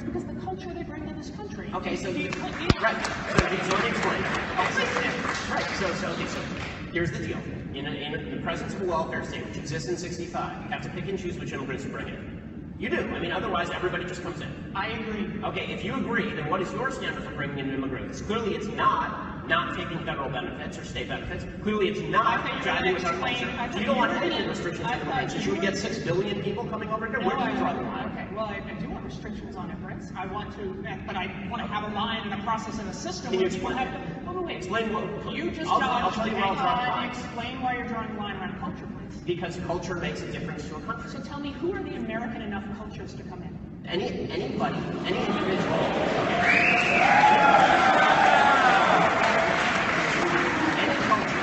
Because the culture they bring to this country. Okay, so right. So let me explain. Right. So here's the deal. In the presence of a welfare state, which exists in '65, you have to pick and choose which immigrants you bring in. You do. I mean, otherwise everybody just comes in. I agree. Okay, if you agree, then what is your standard for bringing in immigrants? Clearly, it's not taking federal benefits or state benefits. Clearly, it's not jiving with our culture. You don't want any restrictions on immigrants. Should we get 6 billion people coming over here? Where do you draw the line? Okay, well, I do want restrictions on immigrants. I want to, but I want to have a line and a process and a system. Can you explain? Wait. Explain what? You just I'll tell you where I'll draw the line. Explain why you're drawing the line around culture, please. Because culture makes a difference to a country. So tell me, who are the American enough cultures to come in? Anybody, any individual. Any culture,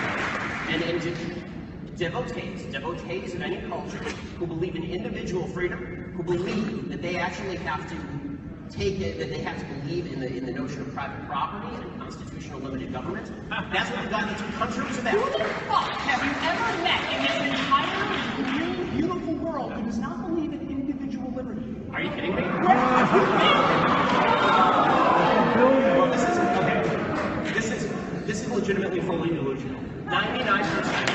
and devotees of any culture who believe in individual freedom, who believe that they actually have to take it, that they have to believe in the notion of private property and constitutional limited government. That's what we've got into countries about. Who the fuck have you ever met in this entire new, beautiful world who does not believe in individual liberty? Are you kidding me? Well, this is legitimately fully delusional. 99%.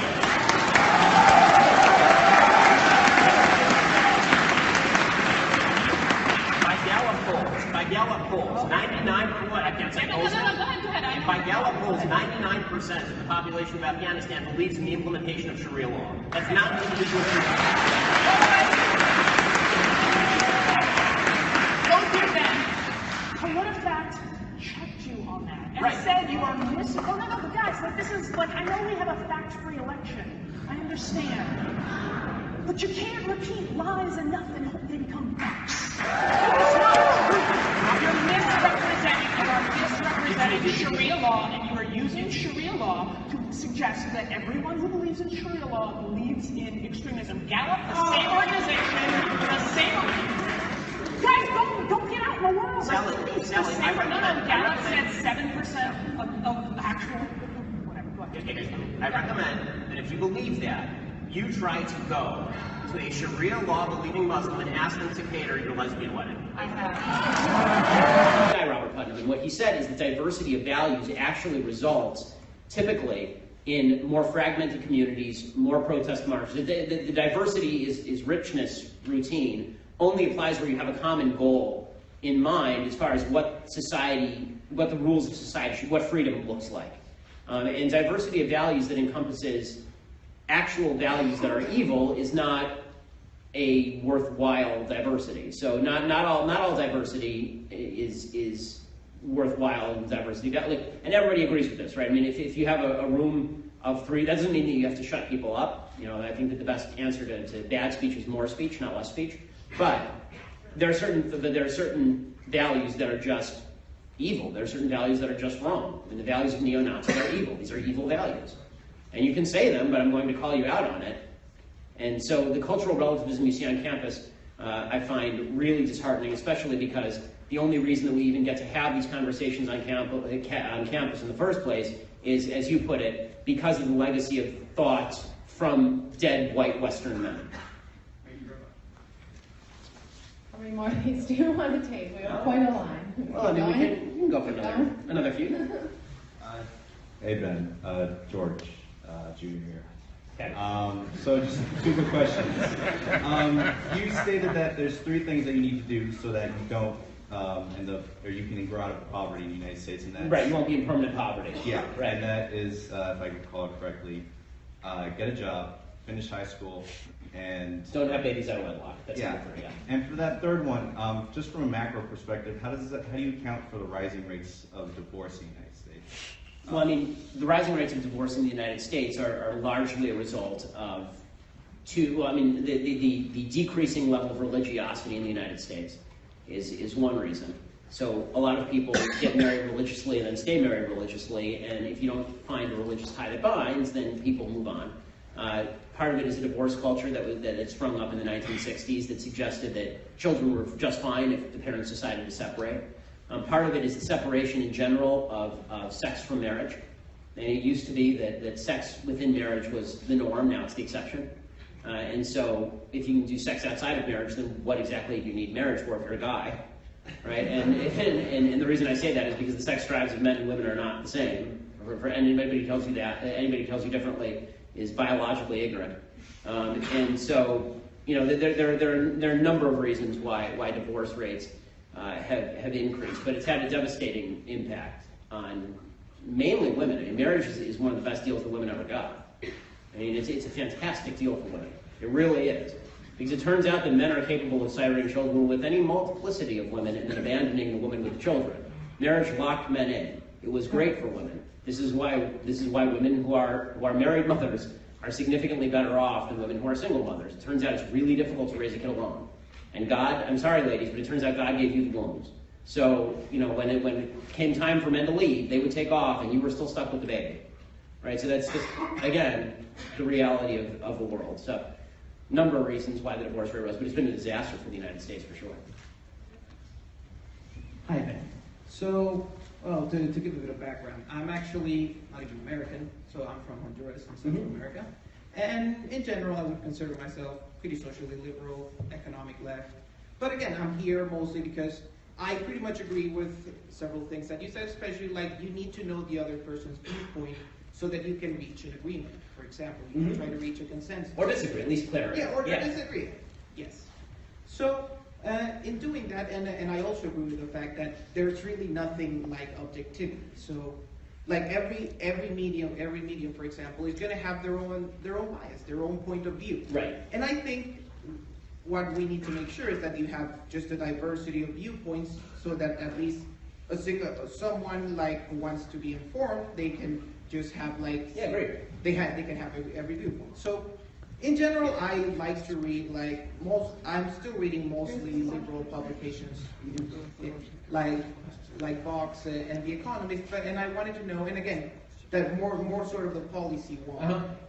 By Gallup polls, 99%, what? I can't say polls. Go ahead. By Gallup polls, 99% of the population of Afghanistan believes in the implementation of Sharia law. That's not an individual freedom. Don't do that. I would have fact checked you on that and said you are missing. Oh no, guys, this is I know we have a fact-free election. I understand. But you can't repeat lies enough and hope they become facts. It's not true. You're misrepresenting Sharia law, and you are using Sharia law to suggest that everyone who believes in Sharia law believes in extremism. Gallup, the same organization, the same. Guys, don't get out in the world. Sally, Gallup said 7% of actual. Whatever. Go ahead. I recommend that if you believe that, you try to go to a Sharia law-believing Muslim and ask them to cater your lesbian wedding. I have. Robert Putnam, and what he said is that diversity of values actually results, typically, in more fragmented communities, more protest marches. The diversity is richness routine, only applies where you have a common goal in mind as far as what the rules of society should, what freedom looks like. And diversity of values that encompasses actual values that are evil is not a worthwhile diversity. So not all diversity is worthwhile diversity. And everybody agrees with this, right? I mean, if you have a room of 3, that doesn't mean that you have to shut people up. You know, I think that the best answer to bad speech is more speech, not less speech. But there are certain values that are just evil. There are certain values that are just wrong. And the values of neo-Nazis are evil. These are evil values. And you can say them, but I'm going to call you out on it. And so the cultural relativism you see on campus, I find really disheartening, especially because the only reason that we even get to have these conversations on campus in the first place is, as you put it, because of the legacy of thoughts from dead white Western men. How many more of these do you want to take? We have quite a line. Well, I mean, we can go for another few. Hey, Ben. George, Jr. here. Okay. So just 2 quick questions. You stated that there's 3 things that you need to do so that you don't or you can grow out of poverty in the United States, and that's Right, you won't be in permanent poverty. Yeah, right. And that is, if I recall it correctly, get a job, finish high school, and Don't have babies out of wedlock. That's yeah. number 3, yeah. And for that third one, just from a macro perspective, how do you account for the rising rates of divorce in the United States? Well, I mean, the rising rates of divorce in the United States are largely a result of the decreasing level of religiosity in the United States is one reason. So a lot of people get married religiously and then stay married religiously, and if you don't find a religious tie that binds, then people move on. Part of it is a divorce culture that had sprung up in the 1960s that suggested that children were just fine if the parents decided to separate. Part of it is the separation in general of sex from marriage. And it used to be that sex within marriage was the norm, now it's the exception. And so if you can do sex outside of marriage, then what exactly do you need marriage for if you're a guy? right? And the reason I say that is because the sex drives of men and women are not the same. For anybody tells you that, anybody tells you differently is biologically ignorant. And so, you know, there are a number of reasons why divorce rates have increased, but it's had a devastating impact on mainly women. I mean, marriage is one of the best deals that women ever got. I mean, it's a fantastic deal for women. It really is. Because it turns out that men are capable of siring children with any multiplicity of women and then abandoning the woman with the children. Marriage locked men in. It was great for women. This is why women who are married mothers are significantly better off than women who are single mothers. It turns out it's really difficult to raise a kid alone. And God, I'm sorry ladies, but it turns out God gave you the wombs. So, you know, when it came time for men to leave, they would take off and you were still stuck with the baby. Right? So that's just, again, the reality of the world. So, number of reasons why the divorce rate rose, but it's been a disaster for the United States for sure. Hi, Ben. So, well, to give a bit of background, I'm actually not even American, so I'm from Honduras in Central America. And in general, I would consider myself pretty socially liberal, economic left. But again, I'm here mostly because I pretty much agree with several things that you said, especially like you need to know the other person's viewpoint so that you can reach an agreement. For example, you can try to reach a consensus. Or disagree, at least clarity. Yeah, or disagree. Yes. So, in doing that, and I also agree with the fact that there's really nothing like objectivity. So, like every medium, for example, is going to have their own bias, their own point of view. Right. And I think what we need to make sure is that you have just a diversity of viewpoints, so that at least someone like who wants to be informed, they can just have like they can have every viewpoint. So. In general, I like to read I'm still reading mostly liberal publications, like Vox and The Economist. And I wanted to know, and again, that more sort of the policy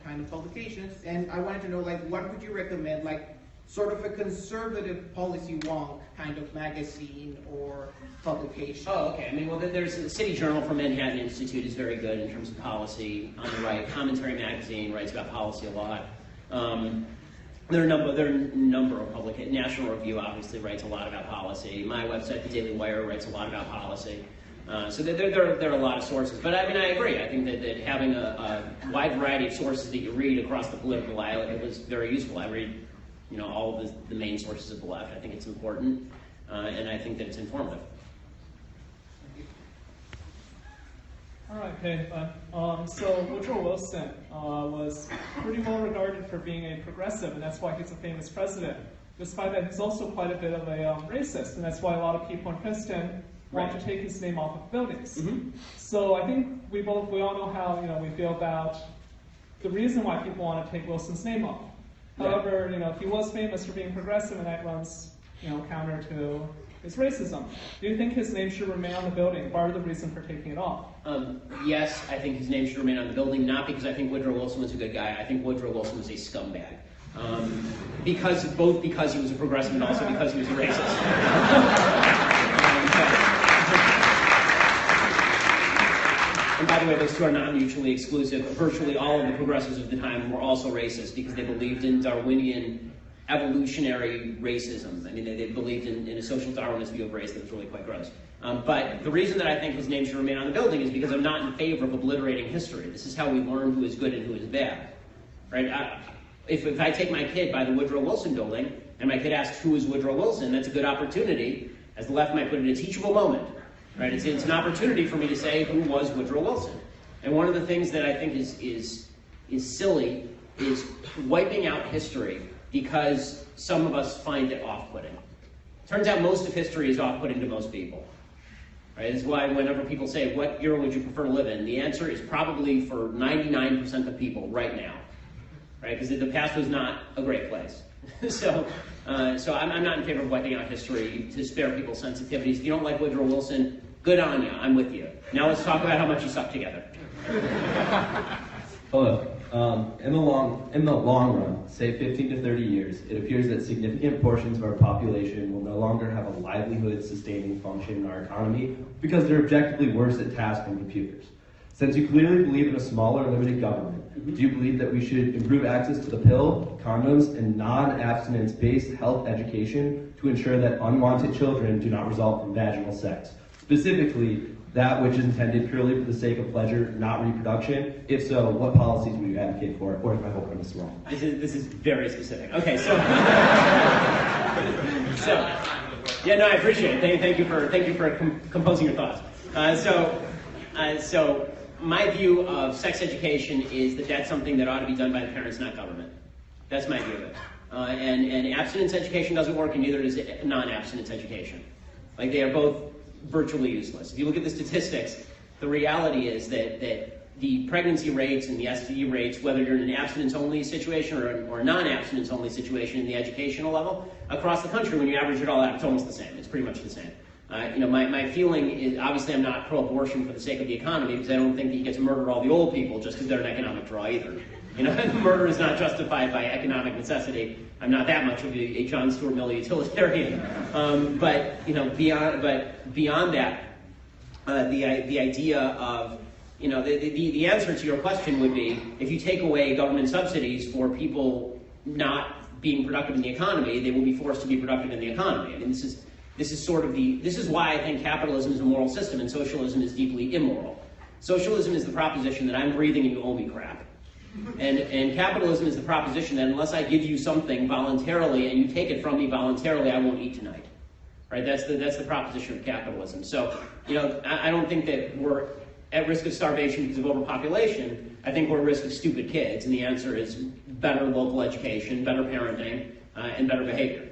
kind of publications. And I wanted to know, like, what would you recommend, like, sort of a conservative policy wonk kind of magazine or publication? Oh, okay. I mean, well, there's the City Journal from Manhattan Institute is very good in terms of policy on the right. Commentary Magazine writes about policy a lot. There are a number of publications. National Review obviously writes a lot about policy. My website, The Daily Wire, writes a lot about policy. So there are a lot of sources. But I mean, I agree. I think that having a wide variety of sources that you read across the political aisle, it was very useful. I read, you know, all of the main sources of the left. I think it's important, and I think that it's informative. All right, okay. So Woodrow Wilson was pretty well regarded for being a progressive, and that's why he's a famous president. Despite that, he's also quite a bit of a racist, and that's why a lot of people in Princeton want to take his name off of buildings. So I think we all know how we feel about the reason why people want to take Wilson's name off. However, he was famous for being progressive, and that runs counter to his racism. Do you think his name should remain on the building? Part of the reason for taking it off? Yes, I think his name should remain on the building, not because I think Woodrow Wilson was a good guy. I think Woodrow Wilson was a scumbag. Because he was a progressive and also because he was a racist. And by the way, those two are not mutually exclusive. Virtually all of the progressives of the time were also racist because they believed in Darwinian evolutionary racism. I mean, they believed in a social Darwinist view of race that was really quite gross. But the reason that I think his name should remain on the building is because I'm not in favor of obliterating history. This is how we learn who is good and who is bad. Right? If I take my kid by the Woodrow Wilson building, and my kid asks who is Woodrow Wilson, that's a good opportunity, as the left might put it, a teachable moment. Right? It's an opportunity for me to say who was Woodrow Wilson. And one of the things that I think is silly is wiping out history because some of us find it off-putting. Turns out most of history is off-putting to most people. Right? That's why whenever people say, what era would you prefer to live in? The answer is probably for 99% of people right now. Right? Because the past was not a great place. So I'm not in favor of wiping out history to spare people's sensitivities. If you don't like Woodrow Wilson, good on you. I'm with you. Now let's talk about how much you suck together. Hello. In the long run, say 15 to 30 years, it appears that significant portions of our population will no longer have a livelihood-sustaining function in our economy because they're objectively worse at tasks than computers. Since you clearly believe in a smaller, limited government, do you believe that we should improve access to the pill, condoms, and non-abstinence-based health education to ensure that unwanted children do not result from vaginal sex? Specifically, that which is intended purely for the sake of pleasure, not reproduction? If so, what policies would you advocate for, or is my whole premise wrong? This is very specific. Okay, so yeah, no, I appreciate it. Thank you for composing your thoughts. So my view of sex education is that that's something that ought to be done by the parents, not government. That's my view of it. And abstinence education doesn't work, and neither does non-abstinence education. Like, they are both virtually useless. If you look at the statistics, the reality is that the pregnancy rates and the STD rates, whether you're in an abstinence-only situation or a non-abstinence-only situation in the educational level, across the country, when you average it all out, it's almost the same. It's pretty much the same. My feeling is, obviously I'm not pro-abortion for the sake of the economy, because I don't think that you get to murder all the old people just because they're an economic draw either. Murder is not justified by economic necessity. I'm not that much of a John Stuart Mill utilitarian. But beyond that, the idea of, the answer to your question would be, if you take away government subsidies for people not being productive in the economy, they will be forced to be productive in the economy. I mean, this is why I think capitalism is a moral system and socialism is deeply immoral. Socialism is the proposition that I'm breathing and you owe me crap. And capitalism is the proposition that unless I give you something voluntarily and you take it from me voluntarily, I won't eat tonight. Right? That's the proposition of capitalism. So, I don't think that we're at risk of starvation because of overpopulation. I think we're at risk of stupid kids, and the answer is better local education, better parenting, and better behavior.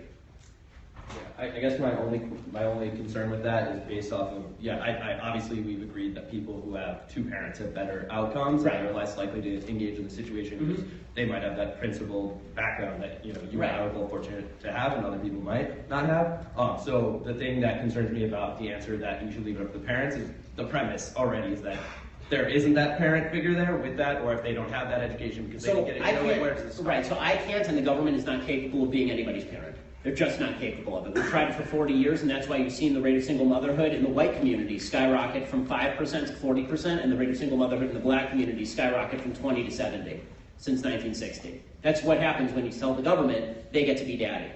I guess my only concern with that is based off of, I obviously we've agreed that people who have two parents have better outcomes, right, and are less likely to engage in the situation because they might have that principled background that you and I are both fortunate to have, and other people might not have. So the thing that concerns me about the answer that you should leave it up to the parents is the premise already is that there isn't that parent figure there with that, or if they don't have that education because they didn't get it. Right, so I can't, and the government is not capable of being anybody's parent. They're just not capable of it. We've tried it for 40 years, and that's why you've seen the rate of single motherhood in the white community skyrocket from 5% to 40%, and the rate of single motherhood in the black community skyrocket from 20 to 70 since 1960. That's what happens when you tell the government they get to be daddy.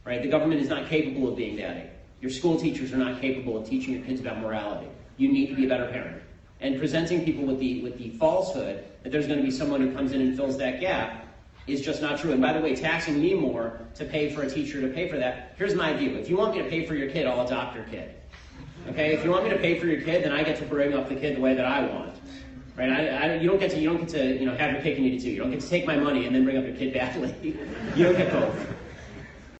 Right? The government is not capable of being daddy. Your school teachers are not capable of teaching your kids about morality. You need to be a better parent. And presenting people with the falsehood that there's going to be someone who comes in and fills that gap is just not true. And by the way, taxing me more to pay for a teacher to pay for that, here's my view. If you want me to pay for your kid, I'll adopt your kid. Okay? If you want me to pay for your kid, then I get to bring up the kid the way that I want. Right? You don't get to have your cake and eat it too. You don't get to take my money and then bring up your kid badly. You don't get both.